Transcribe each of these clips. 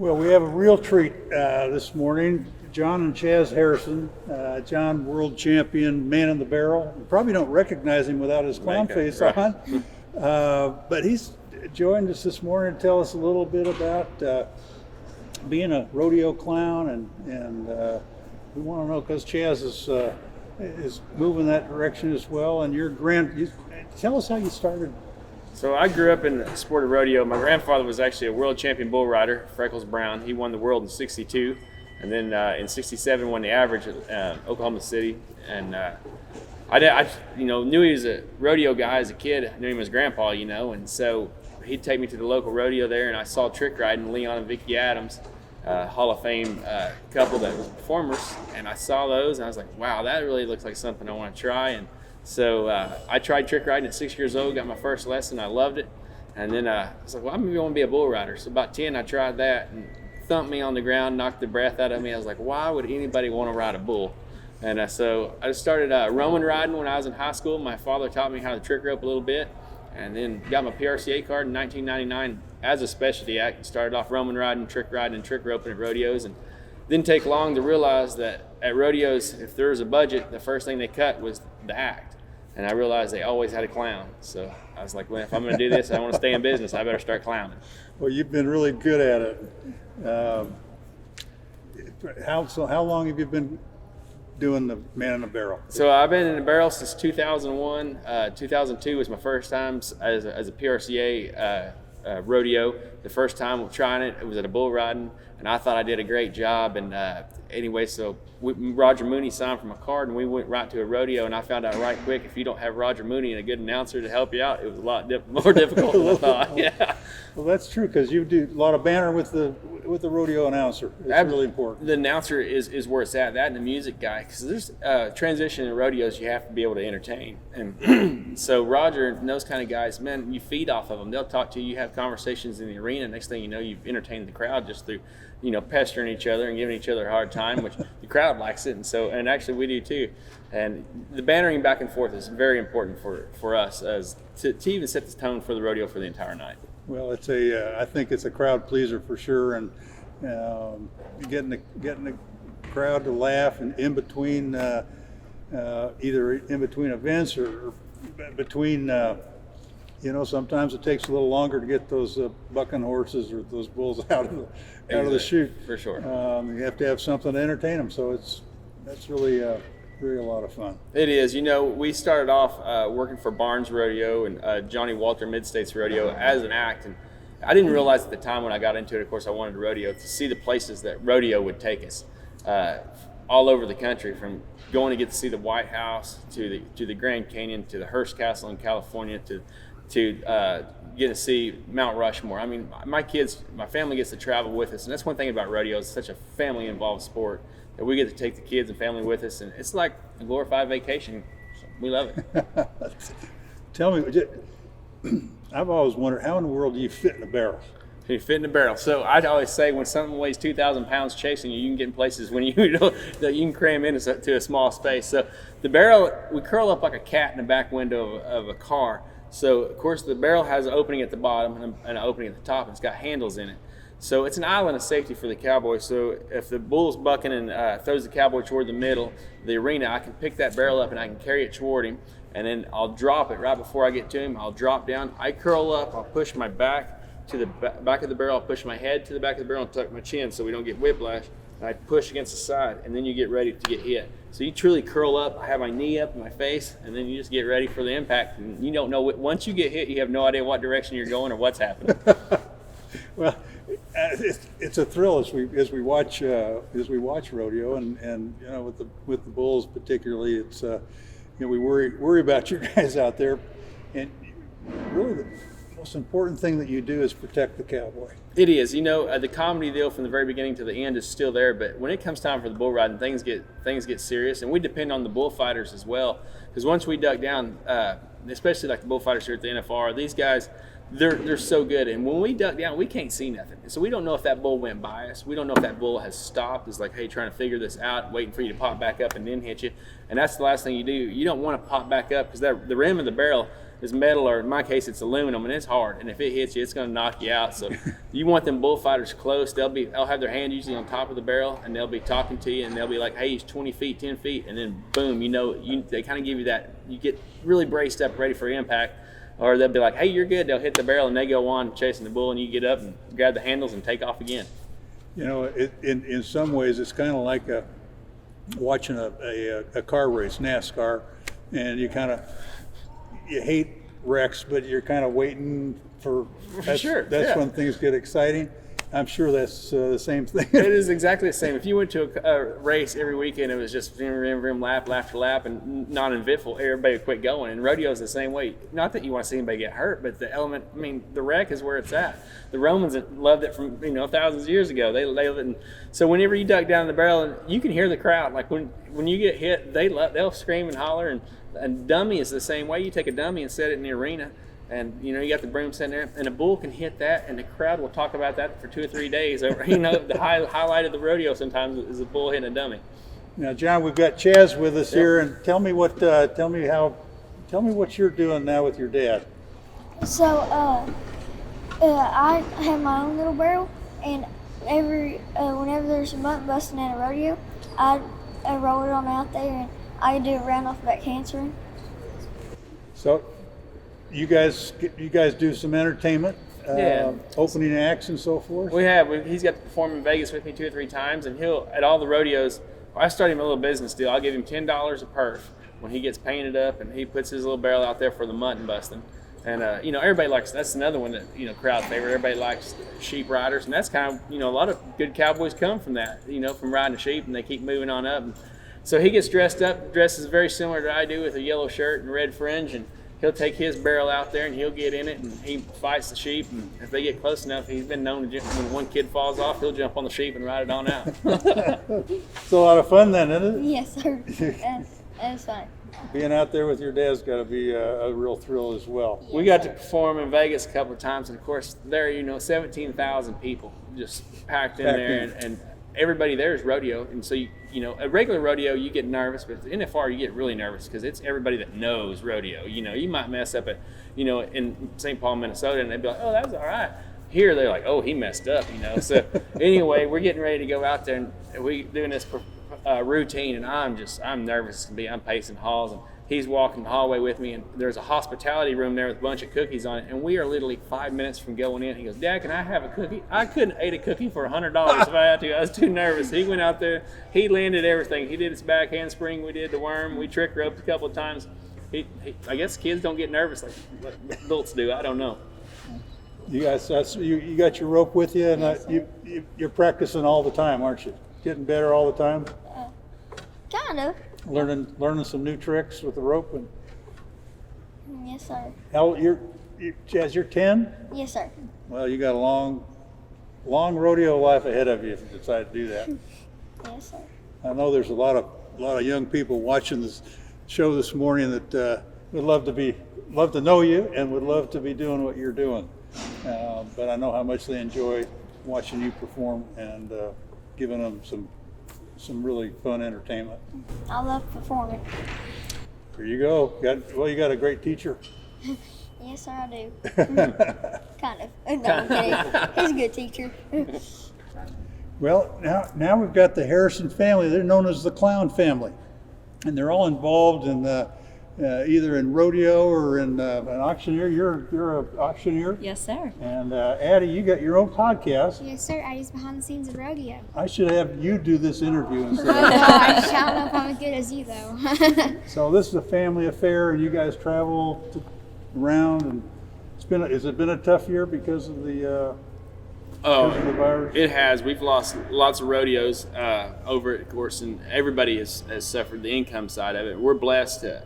Well, we have a real treat this morning. John and Chaz Harrison. John, world champion, man in the barrel. You probably don't recognize him without his clown face on. But he's joined us this morning to tell us a little bit about being a rodeo clown, and we want to know because Chaz is moving that direction as well. And tell us how you started. So I grew up in the sport of rodeo. My grandfather was actually a world champion bull rider, Freckles Brown. He won the world in '62, and then in '67 won the average at Oklahoma City. And I knew he was a rodeo guy as a kid. I knew him as grandpa, and so he'd take me to the local rodeo there, and I saw trick riding Leon and Vicki Adams, Hall of Fame couple that was performers, and I saw those, and I was like, wow, that really looks like something I want to try. And so I tried trick riding at 6 years old, got my first lesson, I loved it. And then I was like, well, I'm going to be a bull rider. So about 10, I tried that and thumped me on the ground, knocked the breath out of me. I was like, why would anybody want to ride a bull? And so I started Roman riding when I was in high school. My father taught me how to trick rope a little bit, and then got my PRCA card in 1999 as a specialty act and started off Roman riding, trick roping at rodeos. And didn't take long to realize that at rodeos, if there was a budget, the first thing they cut was the act. And I realized they always had a clown. So I was like, well, if I'm going to do this, I want to stay in business, I better start clowning. Well, you've been really good at it. How long have you been doing the man in the barrel? So I've been in the barrel since 2001. 2002 was my first time as a PRCA rodeo. The first time trying it was at a bull riding, and I thought I did a great job. And anyway, so Roger Mooney signed for my card, and we went right to a rodeo. And I found out right quick, if you don't have Roger Mooney and a good announcer to help you out, it was a lot more difficult than I thought. Yeah. Well, that's true, because you do a lot of banter with the rodeo announcer. It's really important. The announcer is where it's at. That and the music guy, because there's transition in rodeos, you have to be able to entertain. And so Roger and those kind of guys, man, you feed off of them. They'll talk to you, you have conversations in the arena. Next thing you know, you've entertained the crowd just through, pestering each other and giving each other a hard time, which the crowd likes it, and actually we do too. And the bantering back and forth is very important for us as to even set the tone for the rodeo for the entire night. Well, I think it's a crowd pleaser for sure, and getting the crowd to laugh and in between either in between events or between. Sometimes it takes a little longer to get those bucking horses or those bulls out of the chute. For sure. You have to have something to entertain them, so that's really a lot of fun. It is. We started off working for Barnes Rodeo and Johnny Walter Mid-States Rodeo as an act, and I didn't realize at the time when I got into it, of course, I wanted to rodeo, to see the places that rodeo would take us all over the country, from going to get to see the White House to the Grand Canyon to the Hearst Castle in California to get to see Mount Rushmore. I mean, my family gets to travel with us, and that's one thing about rodeo. It's such a family-involved sport that we get to take the kids and family with us, and it's like a glorified vacation. So we love it. Tell me, I've always wondered, how in the world do you fit in a barrel? You fit in a barrel. So I'd always say, when something weighs 2,000 pounds chasing you, you can get in places when that you can cram into a small space. So the barrel, we curl up like a cat in the back window of a car. So of course the barrel has an opening at the bottom and an opening at the top, and it's got handles in it. So it's an island of safety for the cowboy. So if the bull's bucking and throws the cowboy toward the middle of the arena, I can pick that barrel up and I can carry it toward him, and then I'll drop it right before I get to him. I'll drop down, I curl up, I'll push my back to the back of the barrel, I'll push my head to the back of the barrel and tuck my chin so we don't get whiplash. And I push against the side, and then you get ready to get hit. So you truly curl up, I have my knee up in my face, and then you just get ready for the impact. And you don't know, once you get hit, you have no idea what direction you're going or what's happening. Well, it's a thrill as we watch rodeo, and with the bulls particularly, it's we worry about you guys out there, and really the most important thing that you do is protect the cowboy. It is. The comedy deal from the very beginning to the end is still there, but when it comes time for the bull riding, things get serious, and we depend on the bullfighters as well, because once we duck down, especially like the bullfighters here at the NFR, these guys, they're so good, and when we duck down, we can't see nothing. So we don't know if that bull went by us. We don't know if that bull has stopped. It's like, hey, trying to figure this out, waiting for you to pop back up and then hit you. And that's the last thing you do. You don't want to pop back up, because the rim of the barrel is metal, or in my case it's aluminum, and it's hard, and if it hits you, it's going to knock you out. So you want them bullfighters close. They'll have their hand usually on top of the barrel, and they'll be talking to you, and they'll be like, hey, he's 20 feet, 10 feet, and then boom, they kind of give you that, you get really braced up, ready for impact. Or they'll be like, hey, you're good. They'll hit the barrel, and they go on chasing the bull, and you get up and grab the handles and take off again. You know, in some ways, it's kind of like watching a car race, NASCAR, and you hate wrecks, but you're kind of waiting for. Sure. That's when things get exciting. I'm sure that's the same thing. It is exactly the same. If you went to a race every weekend, it was just rim, lap after lap, and non-eventful, everybody would quit going. And rodeo is the same way. Not that you want to see anybody get hurt, but the wreck is where it's at. The Romans loved it from thousands of years ago. They loved it. And so whenever you duck down the barrel, and you can hear the crowd. Like when you get hit, they'll scream and holler. And dummy is the same way. You take a dummy and set it in the arena. And you got the broom sitting there, and a bull can hit that, and the crowd will talk about that for 2 or 3 days. The highlight of the rodeo sometimes is a bull hitting a dummy. Now, John, we've got Chaz with us here, and tell me what you're doing now with your dad. So, I have my own little barrel, and whenever there's a bunt busting at a rodeo, I roll it on out there, and I do a round off back handspring. So, you guys do some entertainment, opening acts and so forth? We have. He's got to perform in Vegas with me 2 or 3 times, and he'll, at all the rodeos, I started him a little business deal. I'll give him $10 a perf when he gets painted up, and he puts his little barrel out there for the mutton busting. And, everybody likes, that's another one that, crowd favorite. Everybody likes sheep riders, and that's kind of, a lot of good cowboys come from that, from riding a sheep, and they keep moving on up. And so he gets dresses very similar to I do, with a yellow shirt and red fringe, and he'll take his barrel out there and he'll get in it, and he fights the sheep, and if they get close enough, he's been known to when one kid falls off, he'll jump on the sheep and ride it on out. It's a lot of fun then, isn't it? Yes, sir. That's fine. Being out there with your dad's got to be a real thrill as well. Yes, We got sir. to perform in Vegas a couple of times, and of course there 17,000 people just packed in there, and everybody there is rodeo, and so a regular rodeo you get nervous, but NFR you get really nervous because it's everybody that knows rodeo. You might mess up in St. Paul, Minnesota, and they'd be like, oh, that was all right. Here they're like, oh, he messed up, So anyway, we're getting ready to go out there, and we doing this routine, and I'm nervous. I'm pacing halls, and he's walking the hallway with me, and there's a hospitality room there with a bunch of cookies on it, and we are literally 5 minutes from going in. He goes, Dad, can I have a cookie? I couldn't eat a cookie for $100 if I had to. I was too nervous. He went out there, he landed everything. He did his back handspring, we did the worm, we trick roped a couple of times. I guess kids don't get nervous like adults do. I don't know. You guys, you got your rope with you, and you're practicing all the time, aren't you? Getting better all the time. Kind of. Learning some new tricks with the rope. And Yes, sir. Chaz, you're 10. Yes, sir. Well, you got a long rodeo life ahead of you if you decide to do that. Yes, sir. I know there's a lot of young people watching this show this morning that would love to know you and would love to be doing what you're doing. But I know how much they enjoy watching you perform and giving them some really fun entertainment. I love performing. There you go. You got a great teacher. Yes, sir, I do. Kind of. No, I'm kidding. He's a good teacher. Well, now we've got the Harrison family. They're known as the Clown family, and they're all involved in either in rodeo or in an auctioneer. You're an auctioneer. Yes, sir. And Addie, you got your own podcast. Yes, sir. Addie's behind the scenes of rodeo. I should have you do this interview instead. Oh gosh, I don't know if I'm as good as you though. So this is a family affair, and you guys travel around. And has it been a tough year because of the virus? It has. We've lost lots of rodeos over it, of course, and everybody has suffered the income side of it. We're blessed to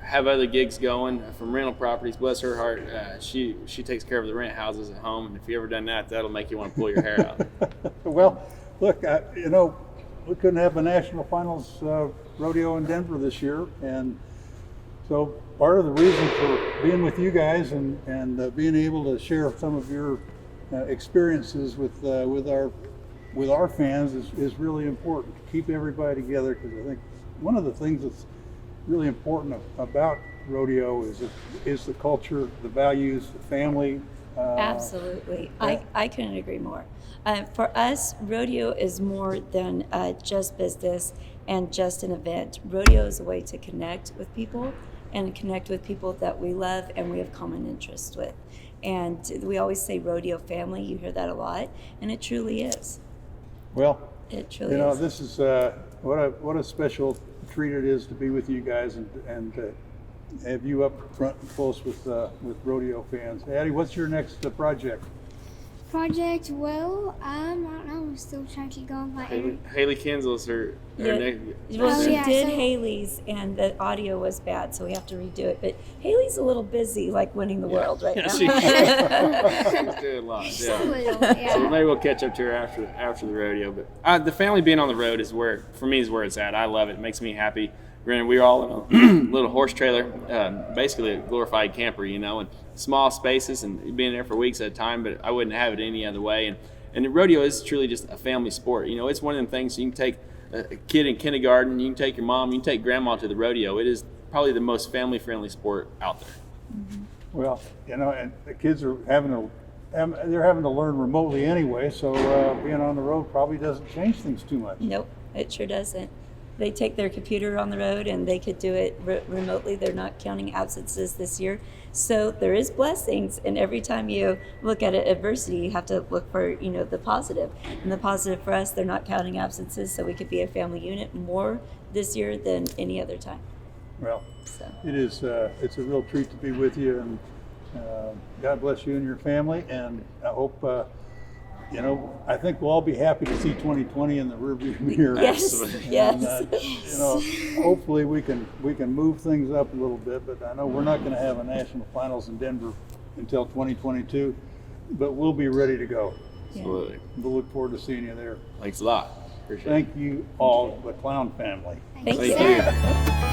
have other gigs going from rental properties. Bless her heart, she takes care of the rent houses at home, and if you ever done that, that'll make you want to pull your hair out. Well, look, we couldn't have a national finals rodeo in Denver this year, and so part of the reason for being with you guys and being able to share some of your experiences with our fans is really important to keep everybody together, because I think one of the things that's really important about rodeo? Is the culture, the values, the family? Absolutely. I couldn't agree more. For us, rodeo is more than just business and just an event. Rodeo is a way to connect with people and connect with people that we love and we have common interests with. And we always say rodeo family. You hear that a lot, and it truly is. Well, It truly you know, is. this is what a special treat it is to be with you guys and have you up front and close with rodeo fans. Addie, what's your next project? Project, well, I don't know. I'm still trying to keep going with my Haley Kinsel's her Yeah. next. Well, Oh, she yeah, did so- Haley's, and the audio was bad, so we have to redo it. But Haley's a little busy, like winning the world right now. She's doing a lot. a Yeah. little, So yeah. maybe we'll catch up to her after the rodeo. But the family being on the road is where it's at. I love it. It makes me happy. Granted, we were all in a little horse trailer, basically a glorified camper, you know, and small spaces and being there for weeks at a time. But I wouldn't have it any other way. And the rodeo is truly just a family sport. You know, it's one of them things you can take a kid in kindergarten, you can take your mom, you can take grandma to the rodeo. It is probably the most family-friendly sport out there. Well, you know, and the kids are having to learn remotely anyway, so being on the road probably doesn't change things too much. Nope, it sure doesn't. They take their computer on the road and they could do it remotely. They're not counting absences this year. So there is blessings, and every time you look at adversity, you have to look for, you know, the positive. And the positive for us, they're not counting absences, so we could be a family unit more this year than any other time. Well, So it is. It's a real treat to be with you, and God bless you and your family. And I hope, you know, I think we'll all be happy to see 2020 in the rearview mirror. yes, Absolutely. yes. And, you know, hopefully we can move things up a little bit. But I know we're not going to have a national finals in Denver until 2022. But we'll be ready to go. Absolutely. We'll look forward to seeing you there. Thanks a lot. Appreciate it. Thank you all, the Clown family. Thank Thank you. you.